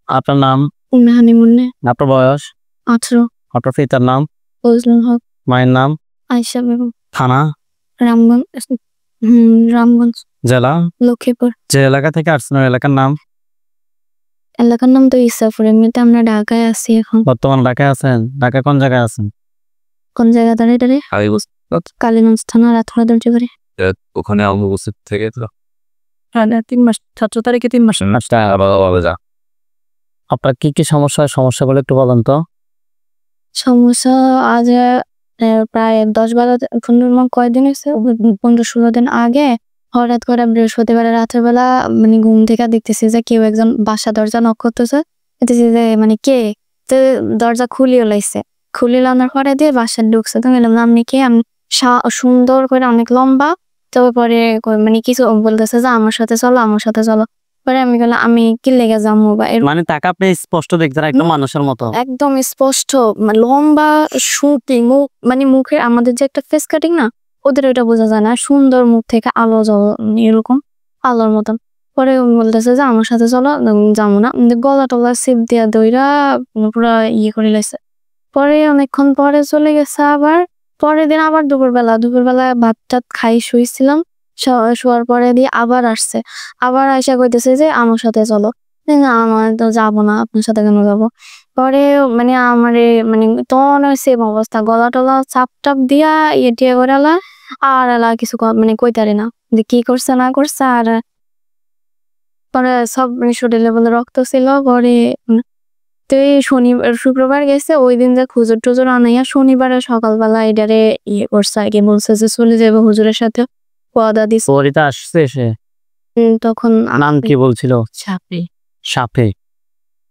আপনার নাম? মেহানি মুন্নে। আপনার বয়স? 18। আপনার পিতার নাম? ফজলুল হক। মায়ের নাম? আয়েশা বেগম। থানা? রামগঞ্জ। রামগঞ্জ। জেলা? লক্ষ্মীপুর। যে এলাকা থেকে আসছেন ওই এলাকার নাম? এলাকার নাম তো ইসাপুর। এমনিতে আমরা ঢাকায় আছি এখন। বর্তমান ঢাকায় আছেন? ঢাকায় কোন জায়গায় আছেন? কোন জায়গা দাঁড়িয়ে? কালীগঞ্জ থানা রাতখোলা দর্জিবাড়ি। ওখানে উপস্থিত থেকে তো 3 মাস। 17 তারিখে 3 মাস। আপনার কি কি সমস্যাগুলো একটু বলেন তো। সমস্যা আজ প্রায় 10-12 কয়দিন হয়েছে, 15-16 দিন আগে হঠাৎ করে বৃহস্পতিবার রাতের বেলা মানে ঘুম থেকে দেখতেছি যে কেউ একজন বাসা দরজা নক করতেছে। দেখতেছি যে মানে কে, তো দরজা খুলিয়ে লাইছে। খুলে লানোর পরে দিয়ে বাসায় ঢুকছে। তো বললাম আপনি কে? আমি সুন্দর করে অনেক লম্বা। তো পরে মানে কিছু বলতেছে যে আমার সাথে চলো। পরে আমি বললাম আমি কি লেগে যাবো বা মানে তাকে আপনি স্পষ্ট দেখতেন একদম মানুষের মতো? একদম স্পষ্ট, লম্বা সুতি মুখ, মানে মুখের আমাদের যে একটা ফেস কাটিং না, ওদের ওইটা বোঝা যায় না। সুন্দর মুখ থেকে আলো জল এরকম আলোর মতন। পরে বলতেছে যে আমার সাথে চলো, যাবো না। গলা টলা সিপ দিয়া দইরা পুরা করে লাইছে। পরে অনেকক্ষণ পরে চলে গেছে। আবার পরের দিন আবার দুপুরবেলা ভাত টাত খাই শুয়েছিলাম। শোয়ার পরে দিয়ে আবার আসছে। আবার আয়সা কইতেছে যে আমার সাথে চলো। না আমার তো যাবো না, আপনার সাথে কেন যাবো? পরে মানে আমারে মানে তখন সেম অবস্থা, গলা টলা চাপ টাপ দিয়া টিয়া করে আর কিছু মানে কইতারি না যে কি করছে না করছে। আর পরে সব মানে শরীরে বলে রক্ত ছিল। পরে তো এই শুক্রবার গেছে, ওই দিন যে হুজুর টুজুর আনাইয়া শনিবারে সকালবেলা এটারে করছে আর কি, বলছে যে চলে যাবে হুজুরের সাথে, ওয়াদা দিছে। পরিতা আসছে সে? তখন নাম কি বলছিল? সাপে।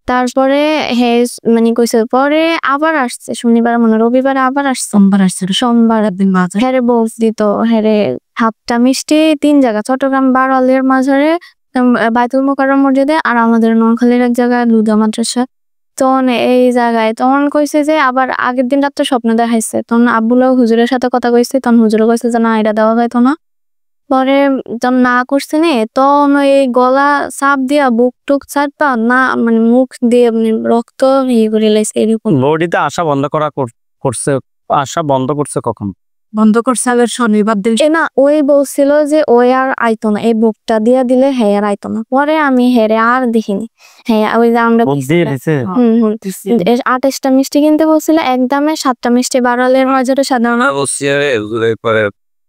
তারপরে হে মানে কইছে পরে আবার আসছে শনিবার, মানে রবিবার আবার আসছে, সোমবার একদিন বাজার হেরে বলস দিত। হেরে 7টা মিষ্টি 3 জায়গা, চট্টগ্রাম বারোয়ালের মাঝারে বাইতুল মোকাররম মসজিদে, আর আমাদের নোয়াখালীর এক জায়গায় লুদা মাদ্রাসা। তখন এই জায়গায় তখন কইছে যে আবার আগের দিন রাত্রে স্বপ্ন দেখাইছে। তখন আব্বুলাও হুজুরের সাথে কথা কইছে। তখন হুজুরে কইছে যে না, এটা দেওয়া যাইতো না। পরে যখন না করছে নে, তখন ওই গলা চাপ দিয়া বুক টুক চাপা না, মানে মুখ দিয়ে মানে রক্ত করে লাইছে এরকম। বডিতে আসা বন্ধ করছে কখন? বন্ধ করছে আবার শনিবার দিন। না, ওই বলছিল যে ওই আর আইতো না, এই বুকটা দিয়া দিলে হ্যাঁ আর আইতো না। পরে আমি হেরে আর দেখিনি। হ্যাঁ ওই যে আমরা 28টা মিষ্টি কিনতে বলছিল একদমে, 7টা মিষ্টি বাড়ালের মাঝে সাধারণ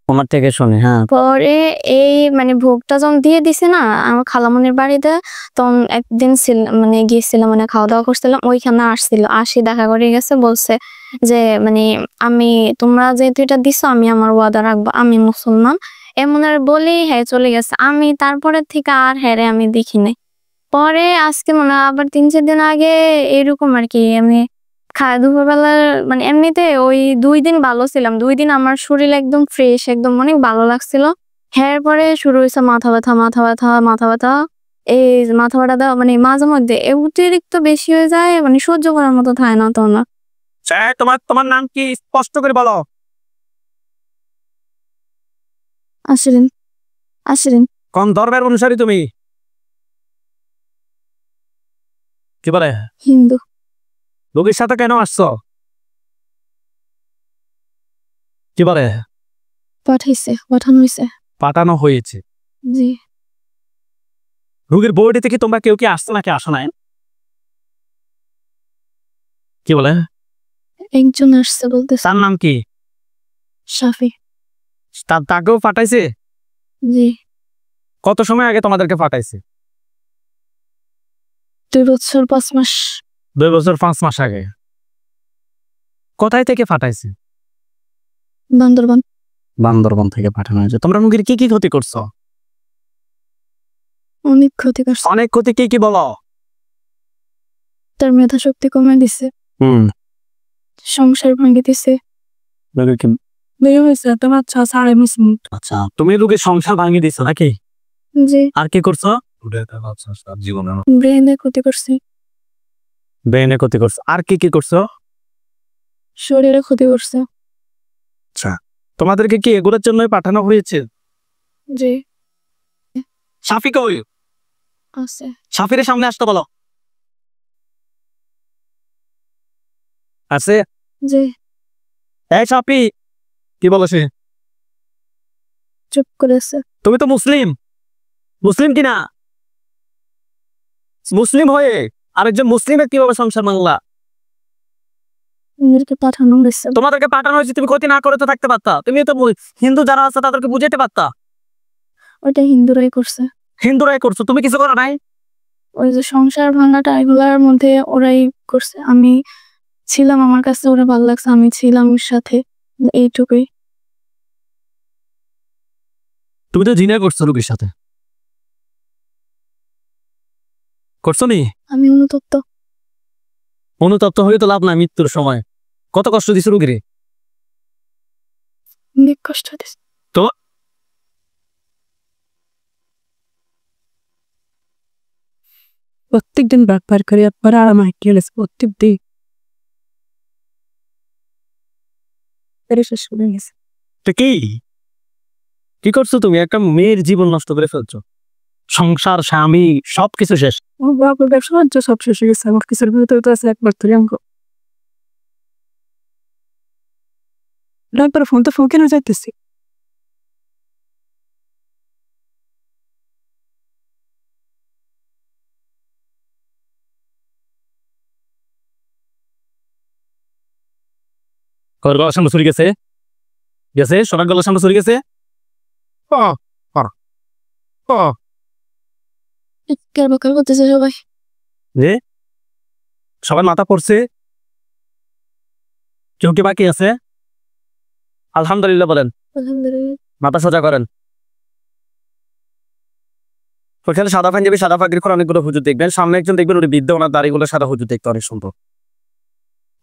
তোমার থেকে শুনি। হ্যাঁ, পরে এই মানে ভোগটা যখন দিয়ে দিছে না আমার খালামনির বাড়িতে, তখন একদিন মানে গিয়েছিলাম, মানে খাওয়া দাওয়া করছিলাম, ওইখানে আসি দেখা করে গেছে। বলছে যে মানে আমি তোমরা যেহেতু এটা দিছো আমি আমার ওয়াদা রাখবো, আমি মুসলমান এমন আর বলেই হ্যাঁ চলে গেছে। আমি তারপরের থেকে আর হ্যাঁ আমি দেখি নাই। পরে আজকে মনে হয় আবার 3-4 দিন আগে এরকম আর কি, আমি দুপুরবেলা মানে এমনিতে ওই 2 দিন ভালো ছিলাম। 2 দিন আমার শরীর একদম ফ্রেশ, একদম অনেক ভালো লাগছিল। হ্যাঁ পরে শুরু হয়েছে মাথা ব্যথা। এই মাথা ব্যথা মানে মাঝে মধ্যে অতিরিক্ত বেশি হয়ে যায়, মানে সহ্য করার মতো থাকে না। তো না তোমার নাম কি স্পষ্ট করে বলো? আসলেন। কোন ধর্মের অনুসারী তুমি? কি বলে? হিন্দু। রোগীর সাথে কেন আসছো? কি বলে? পাঠানো হয়েছে। জি। রোগীর বডি থেকে তোমরা কেউ কি আসছো নাকি আসো নাই? কি বলে? একজন আসছে বলতেছে। তার নাম কি? শাফি। তাকেও পাঠাইছে? জি। কত সময় আগে তোমাদেরকে পাঠাইছে? 2 বছর 5 মাস। 2 বছর 5 মাস আগে। কোথায় থেকে পাঠাইছে? বান্দরবান থেকে পাঠানো হয়েছে। তোমরা রোগীর কি কি ক্ষতি করছো? অনেক ক্ষতি করছে। অনেক ক্ষতি কি বলো? তার মেধা শক্তি কমে দিছে, সংসার ভাঙে দিছে। আচ্ছা, তুমি রোগীর সংসার ভাঙিয়ে দিছো নাকি? জি। আর কি করছো? ব্রেনে ক্ষতি করছে। ব্রেনে ক্ষতি করছো। আর কি করছো? শরীরে ক্ষতি করছে। আচ্ছা, তোমাদেরকে কি এগুলোর জন্যই পাঠানো হয়েছে? জি। সাফি কই? আছে। সাফিরের সামনে আসতে বলো। আছে? যে এই সাপি, কি বলো সে? চুপ করেছে। তুমি তো মুসলিম, মুসলিম কিনা? মুসলিম হয়ে আরেকজন মুসলিমের কিভাবে সংসার মাংলা? মেয়েকে পাঠানো হয়েছে। তোমাদেরকে পাঠানো হয়েছে, তুমি ক্ষতি না করে তো থাকতে পারতা। তুমি তো হিন্দু যারা আছে তাদেরকে বুঝাইতে পারতা। ওইটা হিন্দুরাই করছে। হিন্দুরাই করছো, তুমি কিছু করো নাই? ওই যে সংসার ভাঙাটা এগুলার মধ্যে ওরাই করছে। আমি ছিলাম, আমার কাছে ওরা ভালো লাগছে, আমি ছিলাম ওর সাথে, এইটুকুই। তুমি তো জিনা করছো রোগীর সাথে, করছো নি? আমি অনুতপ্ত। অনুতপ্ত হয়ে তো লাভ নাই, মৃত্যুর সময় কত কষ্ট দিছো রোগীরে। অনেক কষ্ট দিচ্ছে। তো প্রত্যেকদিন ব্যাপার করে আপনারা আমার গেলেছে প্রত্যেক দিন শেষ করে গেছে। তো কি কি করছো তুমি? একটা মেয়ের জীবন নষ্ট করে ফেলছো, সংসার স্বামী সবকিছু শেষ। আমার বাবার ব্যবসা বাণিজ্য সব শেষ হয়ে গেছে। আমার কিছুর ভিতরে তো আছে একবার ধরে অঙ্ক ডাক্তার ফোন তো ফোন কেন যাইতেছি। গলার সামনে চুরি গেছে, গেছে সবার গলার সামনে চুরি গেছে। কেরবকার করতেছে সবাই। যে সবার মাথা পড়ছে, কেউ কি বাকি আছে? আলহামদুলিল্লাহ বলেন, আলহামদুলিল্লাহ। মাথা সোজা করেন। ওইখানে সাদা পাঞ্জাবি সাদা পাগড়ি করে অনেকগুলো হুজুর দেখবেন, সামনে একজন দেখবেন ওই বৃদ্ধ, ওনার দাড়িগুলো সাদা, হুজুর দেখতে অনেক সুন্দর।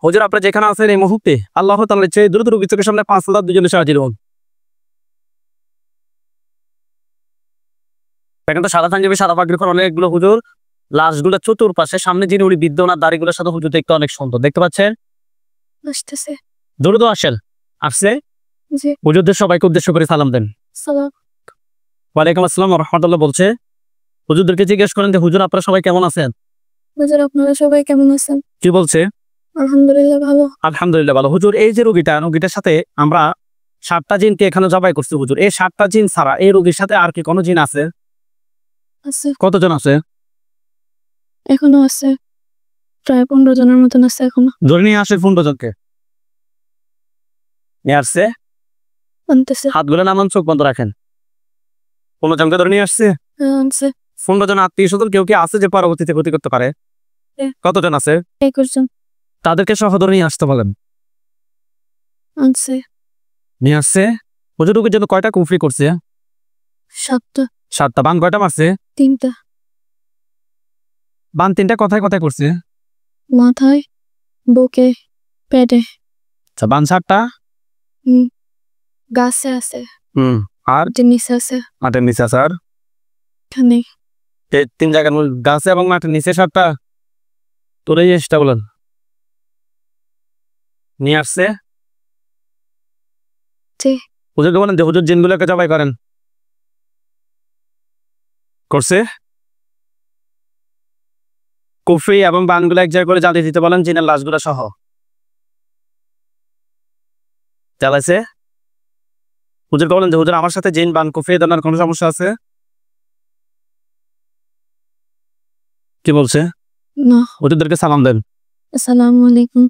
হুজুর আপনারা যেখানে আছেন এই মুহূর্তে আল্লাহ তাআলার চেয়ে দ্রুত রোগীর চোখের সামনে 5,000 দুজনে সাহায্য হন। এখন তো সাদা পাঞ্জাবি সাদা পাগড়ি করে অনেকগুলো হুজুর, লাশগুলো চতুর্পাশে, সামনে যিনি উনি বৃদ্ধ, ওনার দাড়িগুলোর সাথে হুজুর দেখতে অনেক সুন্দর, দেখতে পাচ্ছেন? আসতেছে। দ্রুত আসেন। আসছে জি। হুজুরদের সবাইকে উদ্দেশ্য করে সালাম দেন। সালাম। ওয়ালাইকুম আসসালাম ওয়া রাহমাতুল্লাহ বলছে। হুজুরদেরকে জিজ্ঞেস করেন যে হুজুর আপনারা সবাই কেমন আছেন? হুজুর আপনারা সবাই কেমন আছেন? কি বলছে? আলহামদুলিল্লাহ ভালো। আলহামদুলিল্লাহ ভালো। হুজুর এই যে রোগীটার সাথে আমরা 7টা জিনকে এখানে জবাই করছি হুজুর, এই 7টা জিন ছাড়া এই রোগীর সাথে আর কি কোনো জিন আছে? আছে। কতজন আছে? এখনো আছে, প্রায় 15 জনের মতন আছে এখনো। ধরে নিয়ে আসে 15 জনকে নিয়ে আসছে। আনতেছে। হাতগুলো নামান, চোখ বন্ধ রাখেন। 15 জনকে ধরে নিয়ে আসছে। আনছে। 15 জন আত্মীয় স্বজন কেউ কি আছে যে পরবর্তীতে ক্ষতি করতে পারে? কতজন আছে? 21 জন। তাদেরকে সহ ধরে নিয়ে আসতে বলেন। আনছে। নিয়ে আসছে। হুজুর রোগীর জন্য কয়টা কুফরি করছে? 7টা। 7টা। বান কয়টা মারছে? 3টা। বান 3টা কথায় কথায় করছে। মাথায়, বুকে, পেটে। আচ্ছা, বান 7টা। গাছে আছে। আর নিচে আছে। মাঠের নিচে আছে। আর এখানে 3 জায়গার মধ্যে গাছে এবং মাঠের নিচে 7টা। তোর এই চেষ্টা বলেন। নিয়ে আসছে। জি। হুজুরকে বলেন যে হুজুর জিনগুলোকে জবাই করেন। করছে। কুফরি এবং বানগুলো এক জায়গায় করে জ্বালিয়ে দিতে বলেন, জিনের লাশগুলো সহ। জ্বালাইছে। হুজুরকে বলেন যে হুজুর আমার সাথে জিন বান কুফরি দেওয়ার কোনো সমস্যা আছে? কি বলছে? না। হুজুরদেরকে সালাম দেন। আসসালামু আলাইকুম।